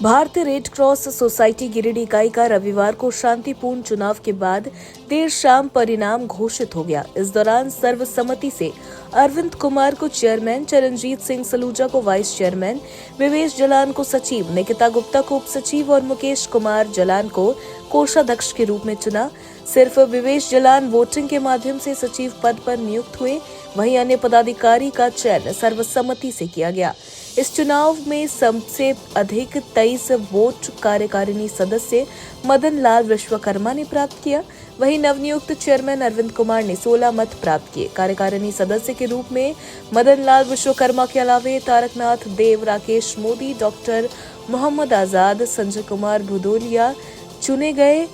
भारतीय red cross society Giridih इकाई का रविवार को शांतिपूर्ण चुनाव के बाद देर शाम परिणाम घोषित हो गया। इस दौरान सर्वसम्मति से अरविंद कुमार को चेयरमैन, चरणजीत सिंह सलूजा को वाइस चेयरमैन, विवेश जलान को सचिव, निकिता गुप्ता को उप सचिव और मुकेश कुमार जलान को कोषाध्यक्ष के रूप में चुना। सिर्फ विवेश जलान वोटिंग के माध्यम से सचिव पद पर नियुक्त हुए, वहीं अन्य पदाधिकारी का चयन सर्वसम्मति से किया गया। इस चुनाव में सबसे अधिक 23 वोट कार्यकारिणी सदस्य मदन लाल विश्वकर्मा ने प्राप्त किया। वहीं नवनियुक्त चेयरमैन अरविंद कुमार ने 16 मत प्राप्त किए। कार्यकारिणी सदस्य के रूप में मदन लाल विश्वकर्मा के अलावे तारकनाथ देव, राकेश मोदी, डॉक्टर मोहम्मद आजाद, संजय कुमार भदौरिया चुने गए।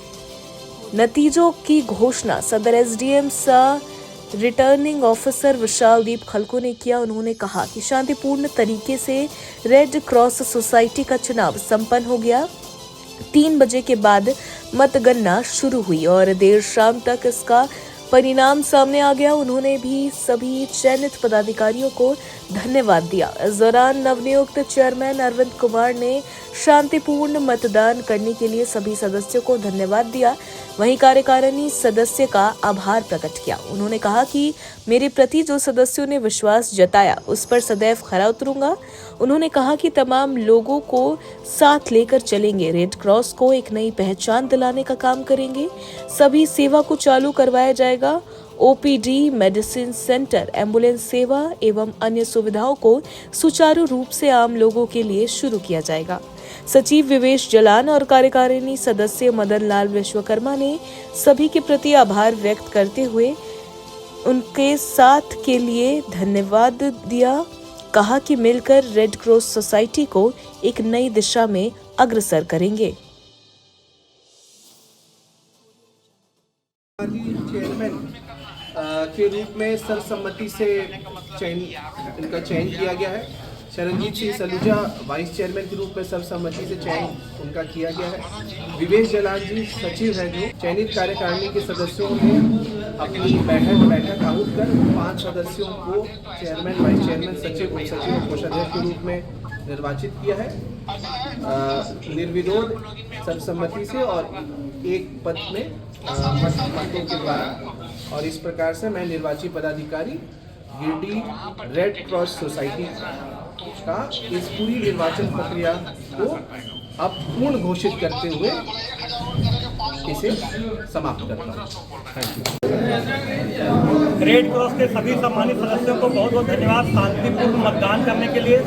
नतीजों की घोषणा सदर एसडीएम रिटर्निंग ऑफिसर विशालदीप खलको ने किया। उन्होंने कहा कि शांतिपूर्ण तरीके से रेड क्रॉस सोसाइटी का चुनाव संपन्न हो गया। 3 बजे के बाद मतगणना शुरू हुई और देर शाम तक इसका परिणाम सामने आ गया। उन्होंने भी सभी चयनित पदाधिकारियों को धन्यवाद दिया। इस दौरान नवनियुक्त चेयरमैन अरविंद कुमार ने शांतिपूर्ण मतदान करने के लिए सभी सदस्यों को धन्यवाद दिया। वहीं कार्यकारिणी सदस्य का आभार प्रकट किया। उन्होंने कहा कि मेरे प्रति जो सदस्यों ने विश्वास जताया उस पर सदैव खरा उतरूंगा। उन्होंने कहा कि तमाम लोगों को साथ लेकर चलेंगे, रेड क्रॉस को एक नई पहचान दिलाने का काम करेंगे। सभी सेवा को चालू करवाया जाएगा। ओपीडी, मेडिसिन सेंटर, एम्बुलेंस सेवा एवं अन्य सुविधाओं को सुचारू रूप से आम लोगों के लिए शुरू किया जाएगा। सचिव विवेश जलान और कार्यकारिणी सदस्य मदन लाल विश्वकर्मा ने सभी के प्रति आभार व्यक्त करते हुए उनके साथ के लिए धन्यवाद दिया। कहा कि मिलकर रेड क्रॉस सोसाइटी को एक नई दिशा में अग्रसर करेंगे। चेयरमैन के रूप में सर्वसम्मति से इनका चयन किया गया है। चरणजीत सिंह सलूजा वाइस चेयरमैन के रूप में सर्वसम्मति से चयन उनका किया गया है। विवेश जलान जी सचिव हैं। जो चयनित कार्यकारिणी के सदस्यों ने अपनी बैठक आहूत कर 5 सदस्यों को चेयरमैन, वाइस चेयरमैन, सचिव, उप सचिव और कोषाध्यक्ष के रूप में निर्वाचित किया है निर्विरोध सर्वसम्मति से और एक पद में मतों के द्वारा। और इस प्रकार से मैं निर्वाची पदाधिकारी गिरिडीह रेड क्रॉस सोसाइटी का इस पूरी निर्वाचन प्रक्रिया को अब पूर्ण घोषित करते हुए इसे समाप्त करता हूँ। रेड क्रॉस के सभी सम्मानित सदस्यों को बहुत बहुत धन्यवाद शांतिपूर्ण मतदान करने के लिए,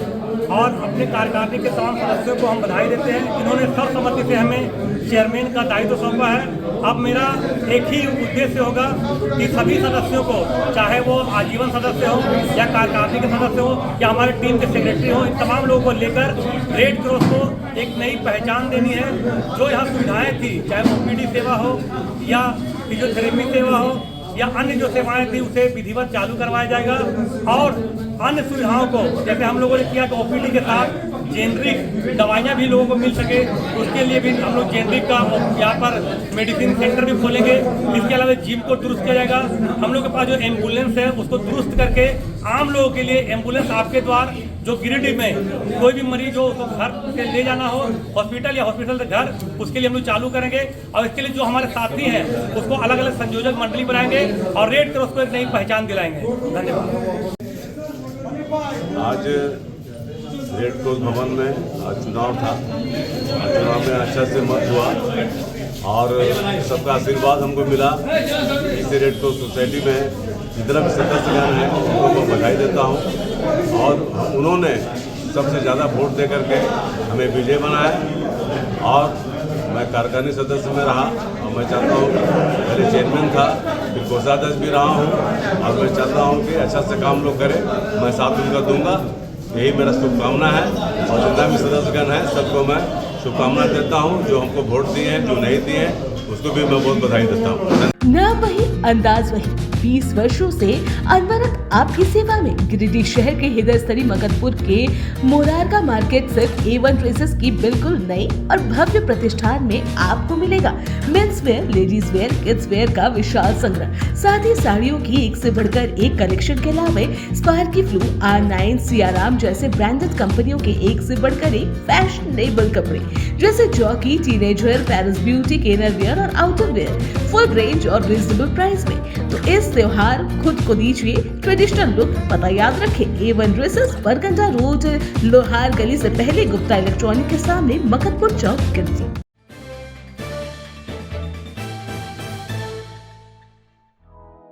और अपने कार्यकारिणी के तमाम सदस्यों को हम बधाई देते हैं जिन्होंने सर्वसम्मति से हमें चेयरमैन का दायित्व सौंपा है। अब मेरा एक ही उद्देश्य होगा कि सभी सदस्यों को, चाहे वो आजीवन सदस्य हो या कार्यकारिणी के सदस्य हो या हमारे टीम के सेक्रेटरी हो, इन तमाम लोगों को लेकर रेड क्रॉस को एक नई पहचान देनी है। जो यहाँ सुविधाएं थी, चाहे ओपीडी सेवा हो या फिजियोथेरेपी सेवा हो या अन्य जो सेवाएं थी, उसे विधिवत चालू करवाया जाएगा। और अन्य सुविधाओं को, जैसे हम लोगों ने किया कि ओपीडी के साथ जेनरिक दवाइयाँ भी लोगों को मिल सके, उसके लिए भी हम लोग जेनरिक का यहाँ पर मेडिसिन सेंटर भी खोलेंगे। इसके अलावा जिम को दुरुस्त किया जाएगा। हम लोग के पास जो एम्बुलेंस है उसको दुरुस्त करके आम लोगों के लिए एम्बुलेंस आपके द्वार, जो गिरिडीह में कोई भी मरीज हो उसको घर से ले जाना हो, हॉस्पिटल या हॉस्पिटल से घर, उसके लिए हम लोग चालू करेंगे। और इसके लिए जो हमारे साथी हैं उसको अलग अलग संयोजक मंडली बनाएंगे और रेड क्रॉस को एक नई पहचान दिलाएंगे। धन्यवाद। आज रेड क्रॉस भवन में चुनाव था। चुनाव में अच्छा से मत हुआ और सबका आशीर्वाद हमको मिला। इसे रेड क्रॉस सोसाइटी में जितना भी सदस्यगण हैं उनको मैं बधाई देता हूँ और उन्होंने सबसे ज़्यादा वोट दे करके हमें विजय बनाया। और मैं कार्यकारिणी सदस्य में रहा और मैं चाहता हूँ, पहले चेयरमैन था, फिर कोषाध्यक्ष भी रहा हूँ और मैं चाहता हूँ कि अच्छा से काम लोग करें। मैं साथ उनका दूंगा, यही मेरा शुभकामना है। और जितना भी सदस्यगण हैं सबको मैं शुभकामना देता हूँ, जो हमको वोट दिए हैं, जो नहीं दिए हैं। उसको भी मैं बहुत बधाई देता हूँ। न वही अंदाज वही 20 वर्षों से अनवरत आपकी सेवा में गिरिडीह शहर के हृदय स्थली मगधपुर के मोरारका मार्केट सिर्फ A1 ड्रेसेस की बिल्कुल नई और भव्य प्रतिष्ठान में आपको मिलेगा men's wear, ladies wear, kids where का विशाल संग्रह। साथ ही साड़ियों की एक से बढ़कर एक कलेक्शन के अलावा स्पार्की फ्लू, R9, सियाराम जैसे ब्रांडेड कंपनियों के एक से बढ़कर एक फैशनेबल कपड़े जैसे जॉकी, टीनेजर, पेरिस ब्यूटी, केनर वेयर और आउटर वेयर फुल रेंज और रीजनेबल प्राइस में। तो इस त्योहार खुद को दीजिए ट्रेडिशनल लुक। पता याद रखें, A1 ड्रेसेस, बरगंडा रोड, लोहार गली से पहले गुप्ता इलेक्ट्रॉनिक के सामने, मगधपुर चौक, गिरिडीह।